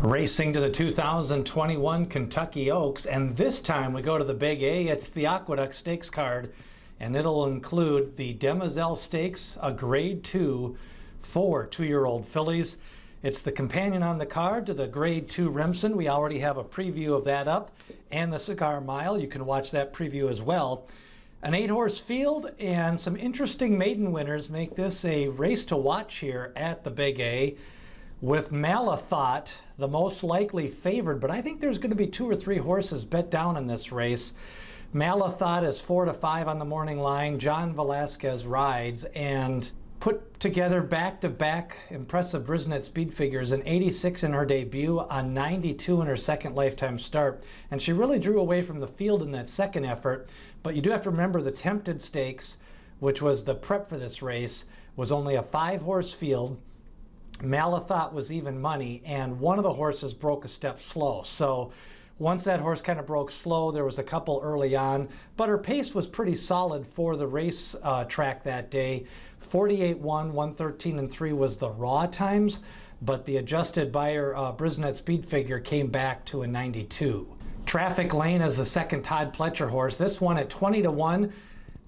Racing to the 2021 Kentucky Oaks, and this time we go to the Big A. It's the Aqueduct Stakes card, and it'll include the Demoiselle Stakes, a Grade 2 for 2-year-old fillies. It's the companion on the card to the Grade 2 Remsen. We already have a preview of that up, and the Cigar Mile. You can watch that preview as well. An 8-horse field and some interesting maiden winners make this a race to watch here at the Big A, with Malathot the most likely favored, but I think there's going to be 2 or 3 horses bet down in this race. Malathot is 4-5 on the morning line. John Velasquez rides and put together back-to-back impressive Brisnet speed figures, an 86 in her debut, a 92 in her second lifetime start, and she really drew away from the field in that second effort. But you do have to remember the Tempted Stakes, which was the prep for this race, was only a 5-horse field. Malathot was even money, and one of the horses broke a step slow. So once that horse kind of broke slow, there was a couple early on, but her pace was pretty solid for the race track that day. 48-1, 113 and 3 was the raw times, but the adjusted Beyer Brisnet speed figure came back to a 92. Traffic Lane is the second Todd Pletcher horse. This one at 20-1.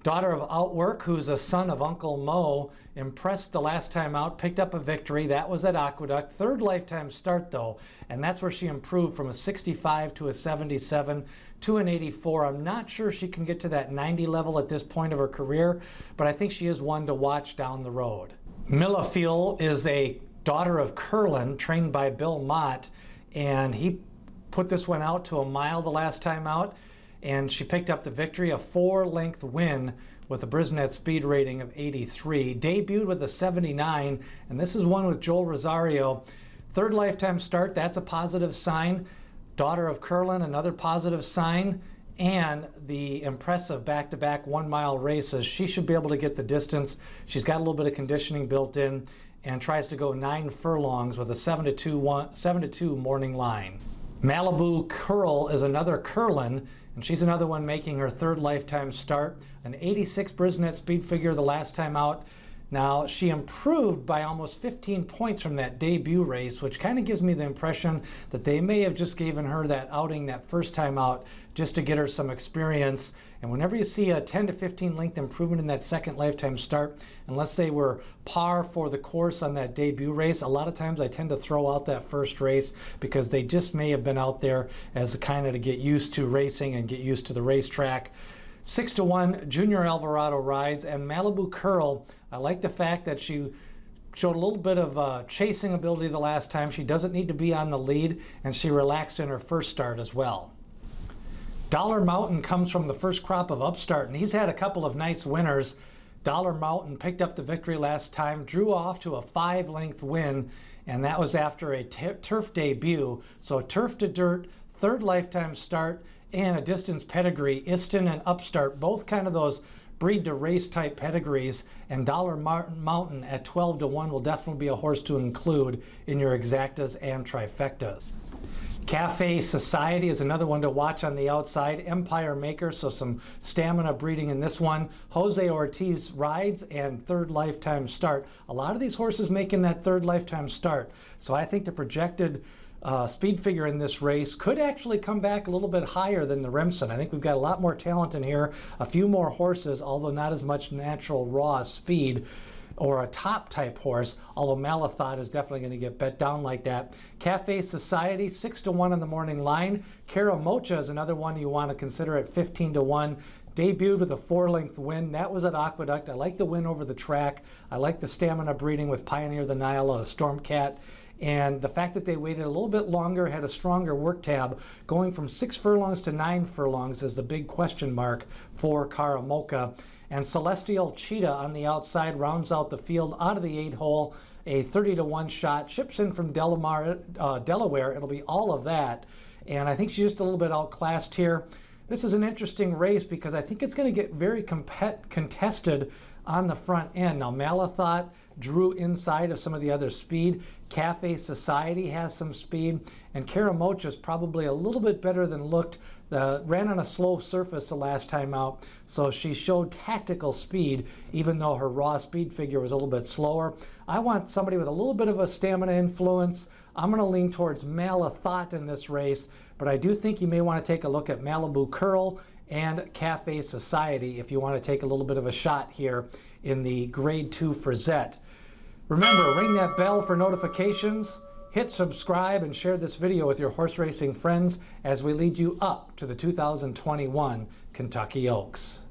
Daughter of Outwork, who's a son of Uncle Mo, impressed the last time out, picked up a victory. That was at Aqueduct. Third lifetime start, though, and that's where she improved from a 65 to a 77 to an 84. I'm not sure she can get to that 90 level at this point of her career, but I think she is one to watch down the road. Malibu is a daughter of Curlin, trained by Bill Mott, and he put this one out to a mile the last time out, and she picked up the victory, a 4-length win with a Brisnet speed rating of 83. Debuted with a 79, and this is one with Joel Rosario. Third lifetime start, that's a positive sign. Daughter of Curlin, another positive sign. And the impressive back-to-back 1-mile races. She should be able to get the distance. She's got a little bit of conditioning built in and tries to go 9 furlongs with a 7-2 morning line. Malibu Curl is another Curlin, and she's another one making her third lifetime start. An 86 Brisnet speed figure the last time out. Now, she improved by almost 15 points from that debut race, which kind of gives me the impression that they may have just given her that outing that first time out just to get her some experience. And whenever you see a 10 to 15 length improvement in that second lifetime start, unless they were par for the course on that debut race, a lot of times I tend to throw out that first race because they just may have been out there as a kind of to get used to racing and get used to the racetrack. 6-1, Junior Alvarado rides, and Malibu Curl, I like the fact that she showed a little bit of chasing ability the last time. She doesn't need to be on the lead, and she relaxed in her first start as well. Dollar Mountain comes from the first crop of Upstart, and he's had a couple of nice winners. Dollar Mountain picked up the victory last time, drew off to a 5-length win, and that was after a turf debut. So turf to dirt, third lifetime start, and a distance pedigree. Easton and Upstart, both kind of those breed to race type pedigrees, and Dollar Mountain at 12-1 will definitely be a horse to include in your exactas and trifectas. Cafe Society is another one to watch on the outside. Empire Maker, so some stamina breeding in this one. Jose Ortiz rides and third lifetime start. A lot of these horses making that third lifetime start, so I think the projected speed figure in this race could actually come back a little bit higher than the Remsen. I think we've got a lot more talent in here, a few more horses, although not as much natural raw speed or a top type horse, although Malathot is definitely going to get bet down like that. Cafe Society, 6-1 on the morning line. Caramocha is another one you want to consider at 15-1. Debuted with a 4-length win. That was at Aqueduct. I like the win over the track. I like the stamina breeding with Pioneer the Nile and a Stormcat. And the fact that they waited a little bit longer, had a stronger work tab, going from 6 furlongs to 9 furlongs is the big question mark for Caramocha. And Celestial Cheetah on the outside rounds out the field out of the 8-hole, a 30-1 shot, ships in from Delaware. It'll be all of that. And I think she's just a little bit outclassed here. This is an interesting race because I think it's going to get very contested on the front end. Now, Malathot drew inside of some of the other speed. Cafe Society has some speed, and Karamocha is probably a little bit better than looked. Ran on a slow surface the last time out, so she showed tactical speed, even though her raw speed figure was a little bit slower. I want somebody with a little bit of a stamina influence. I'm going to lean towards Malathot in this race, but I do think you may want to take a look at Malibu Curl and Cafe Society if you want to take a little bit of a shot here in the Grade 2 Frisette. Remember, ring that bell for notifications, hit subscribe, and share this video with your horse racing friends as we lead you up to the 2021 Kentucky Oaks.